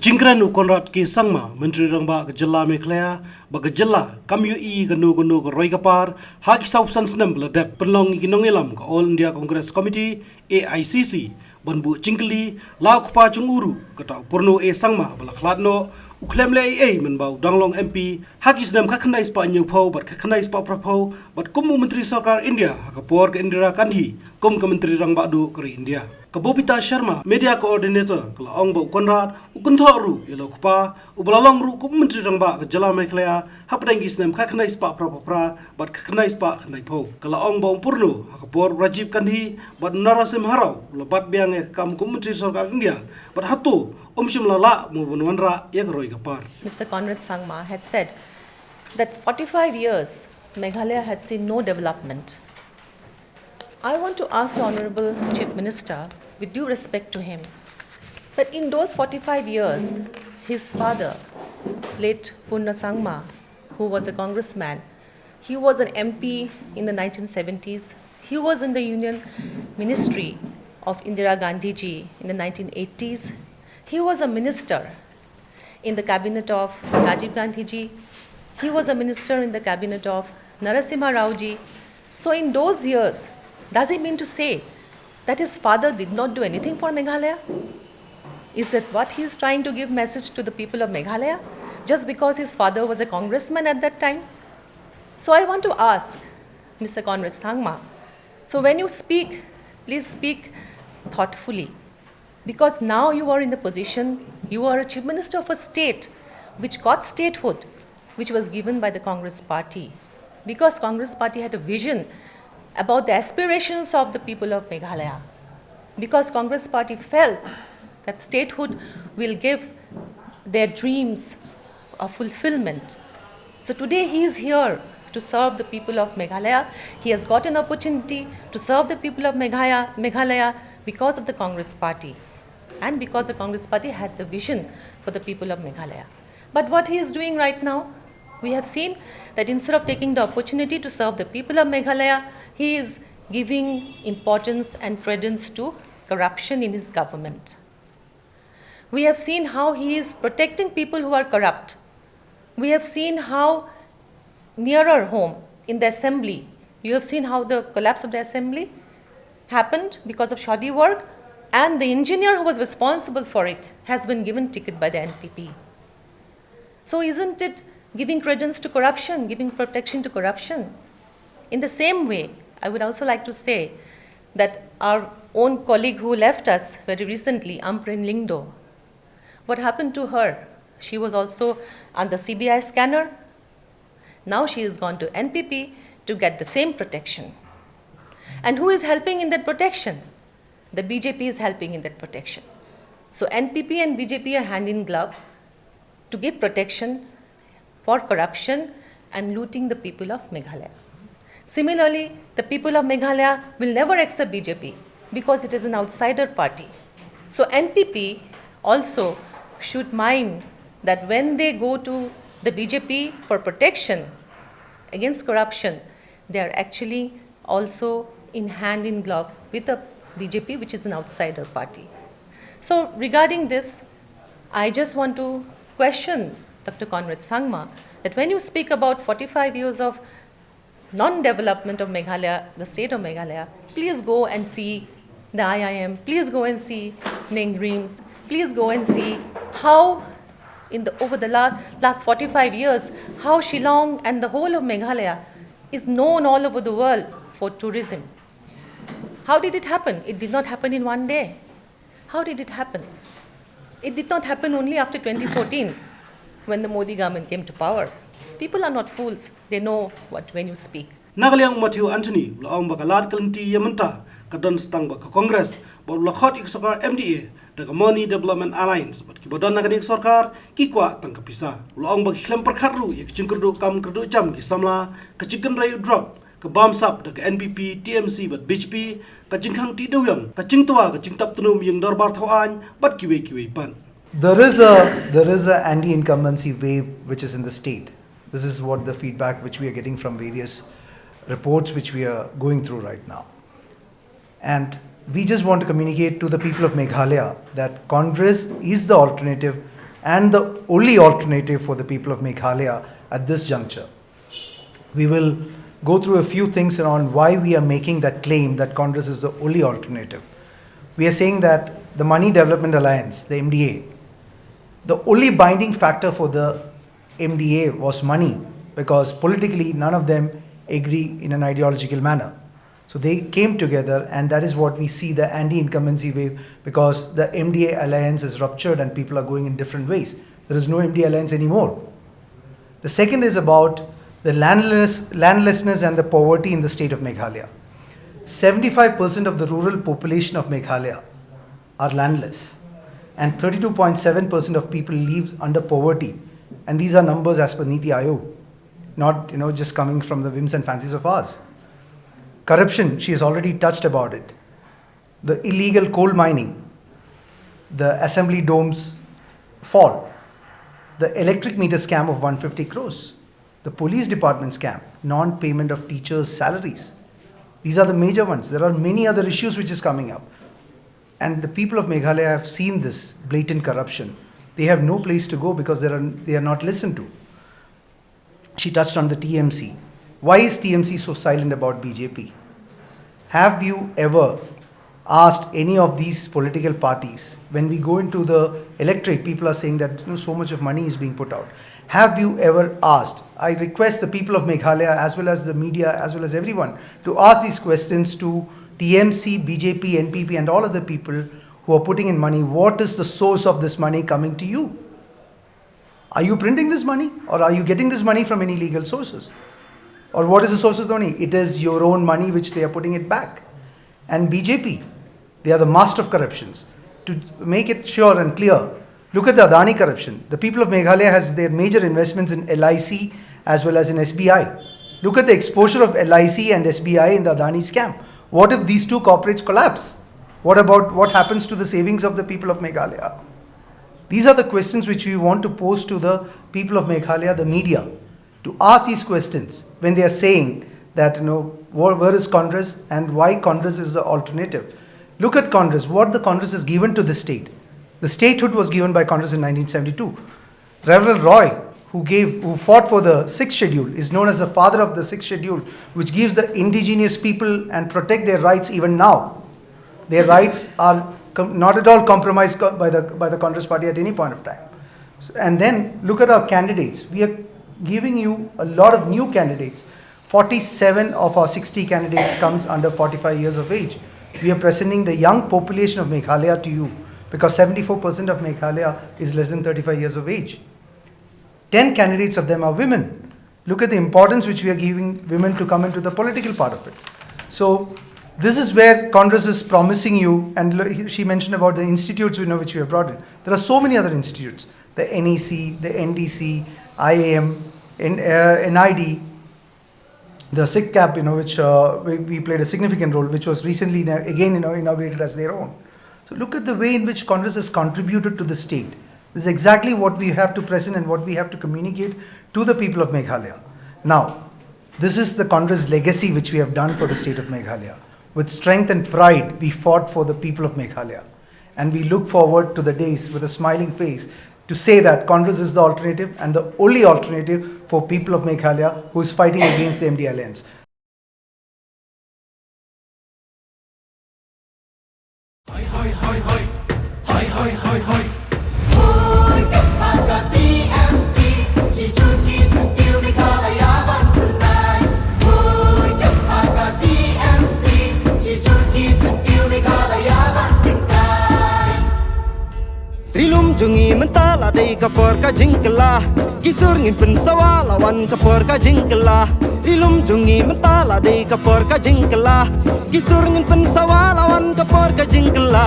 Kacingkran ukonrat ki Sangma, Menteri Rangba Gejala Meghalaya, Bagajala, Kamyu Ganu Roy Kapar, Haki South Sansnam, Ladep, Penlong Ginongelam, All India Congress Committee, AICC, Banbu Chinkli, Laukpa Chunguru, Kata Purno Sangma, Balakladno, Uklemle Menbau Danglong MP, Hakis Nam Kakanais Pa New Po, but Kakanais Pa Prapo, but Kumu Menteri Sarkar India, Hakapor Indira Kandhi, Kum Menteri Rangba Du Kari India. Kabobita Sharma, Media Coordinator, Kalaong Bau Konrad, Ukuntoru, Yelokpa, Ubalalong Ru Kumentri Rangba, Gejala Meghalaya, Hapdengis Nem Kakanais Pa Prapra, but Kakanais Pa Naipo, Kalaong Bau Purno, Hakapor Rajiv Kandhi, but Narasim Harau, Labat Biang Kam Kumentri Sarkar India, but Hato, Umshim Lala, Mubunwanra, Yagroy Kapar. Mr. Conrad Sangma had said that 45 years Meghalaya had seen no development. I want to ask the Honorable Chief Minister, with due respect to him, that in those 45 years, his father, late Purno Sangma, who was a congressman, he was an MP in the 1970s, he was in the Union Ministry of Indira Gandhi ji in the 1980s, he was a minister in the cabinet of Rajiv Gandhi ji, he was a minister in the cabinet of Narasimha Rao ji. So in those years, does he mean to say that his father did not do anything for Meghalaya? Is that what he is trying to give message to the people of Meghalaya? Just because his father was a congressman at that time? So I want to ask Mr. Conrad Sangma, so when you speak, please speak thoughtfully. Because now you are in the position, you are a chief minister of a state which got statehood, which was given by the Congress party. Because Congress party had a vision about the aspirations of the people of Meghalaya. Because Congress party felt that statehood will give their dreams a fulfillment. So today he is here to serve the people of Meghalaya. He has got an opportunity to serve the people of Meghalaya because of the Congress party and because the Congress party had the vision for the people of Meghalaya. But what he is doing right now, we have seen that instead of taking the opportunity to serve the people of Meghalaya, he is giving importance and credence to corruption in his government. We have seen how he is protecting people who are corrupt. We have seen how nearer home in the assembly, you have seen how the collapse of the assembly happened because of shoddy work, and the engineer who was responsible for it has been given ticket by the NPP. So isn't it giving credence to corruption, giving protection to corruption? In the same way, I would also like to say that our own colleague who left us very recently, Amprin Lingdo, what happened to her? She was also on the CBI scanner. Now she has gone to NPP to get the same protection. And who is helping in that protection? The BJP is helping in that protection. So NPP and BJP are hand in glove to give protection for corruption and looting the people of Meghalaya. Similarly, the people of Meghalaya will never accept BJP because it is an outsider party. So NPP also should mind that when they go to the BJP for protection against corruption, they are actually also in hand in glove with the BJP, which is an outsider party. So regarding this, I just want to question Dr. Conrad Sangma that when you speak about 45 years of non-development of Meghalaya, the state of Meghalaya, please go and see the IIM, please go and see Ningreams, please go and see how over the last 45 years, how Shillong and the whole of Meghalaya is known all over the world for tourism. How did it happen? It did not happen in one day. How did it happen? It did not happen only after 2014 when the Modi government came to power. People are not fools. They know when you speak. Nagaliang Matthew Anthony, Laong Bakalat Kalinti Yamanta, Kadan Stang Baka Congress, but Lakot Iksokar MDA, the Money Development Alliance, but Kibadan Naganik Sorkar, Kikwa Tankapisa, Laong Bakilem Perkaru, Yakchinkurdu Kam Kurdu Jam, Kisamla, Kachikan Ray Drop, Kabam Sap, the NPP, TMC, but BHP, Kajinkang Tiduyang, Kachingtua, Kachingtap Tunum, Yung Dorbar Toan, but Kiwi Pan. There is a anti-incumbency wave which is in the state. This is what the feedback which we are getting from various reports which we are going through right now. And we just want to communicate to the people of Meghalaya that Congress is the alternative and the only alternative for the people of Meghalaya at this juncture. We will go through a few things around why we are making that claim that Congress is the only alternative. We are saying that the Money Development Alliance, the MDA, the only binding factor for the MDA was money, because politically none of them agree in an ideological manner. So they came together, and that is what we see, the anti-incumbency wave, because the MDA alliance is ruptured and people are going in different ways. There is no MDA alliance anymore. The second is about the landlessness and the poverty in the state of Meghalaya. 75% of the rural population of Meghalaya are landless, and 32.7% of people live under poverty. And these are numbers as per Niti Aayog, not just coming from the whims and fancies of ours. Corruption, she has already touched about it. The illegal coal mining, the assembly domes fall, the electric meter scam of 150 crores, the police department scam, non-payment of teachers' salaries. These are the major ones. There are many other issues which is coming up. And the people of Meghalaya have seen this blatant corruption. They have no place to go because they are not listened to. She touched on the TMC. Why is TMC so silent about BJP? Have you ever asked any of these political parties, when we go into the electorate, people are saying that so much of money is being put out. Have you ever asked? I request the people of Meghalaya, as well as the media, as well as everyone, to ask these questions to TMC, BJP, NPP and all other people who are putting in money. What is the source of this money coming to you? Are you printing this money, or are you getting this money from any legal sources? Or what is the source of the money? It is your own money which they are putting it back. And BJP, they are the master of corruptions. To make it sure and clear, look at the Adani corruption. The people of Meghalaya has their major investments in LIC as well as in SBI. Look at the exposure of LIC and SBI in the Adani scam. What if these two corporates collapse? What about what happens to the savings of the people of Meghalaya? These are the questions which we want to pose to the people of Meghalaya, the media, to ask these questions when they are saying that, where is Congress and why Congress is the alternative. Look at Congress, what the Congress has given to the state. The statehood was given by Congress in 1972. Reverend Roy, who fought for the 6th schedule, is known as the father of the 6th schedule, which gives the indigenous people and protect their rights even now. Their rights are not at all compromised by the Congress party at any point of time. And then look at our candidates. We are giving you a lot of new candidates. 47 of our 60 candidates comes under 45 years of age. We are presenting the young population of Meghalaya to you, because 74% of Meghalaya is less than 35 years of age. 10 candidates of them are women. Look at the importance which we are giving women to come into the political part of it. So this is where Congress is promising you, and she mentioned about the institutes which we have brought in. There are so many other institutes, the NEC, the NDC, IAM, NID, the SICCAP, which we played a significant role, which was recently again inaugurated as their own. So look at the way in which Congress has contributed to the state. This is exactly what we have to present and what we have to communicate to the people of Meghalaya. Now, this is the Congress legacy which we have done for the state of Meghalaya. With strength and pride, we fought for the people of Meghalaya. And we look forward to the days with a smiling face to say that Congress is the alternative and the only alternative for people of Meghalaya who is fighting against the MD Alliance. Jungi mentala dei kapor ka jingkala kisur ngin pen sawa lawan kapor ka jingkala rilum jungi mentala dei kapor ka jingkala kisur ngin pen sawa lawan kapor ka jingkala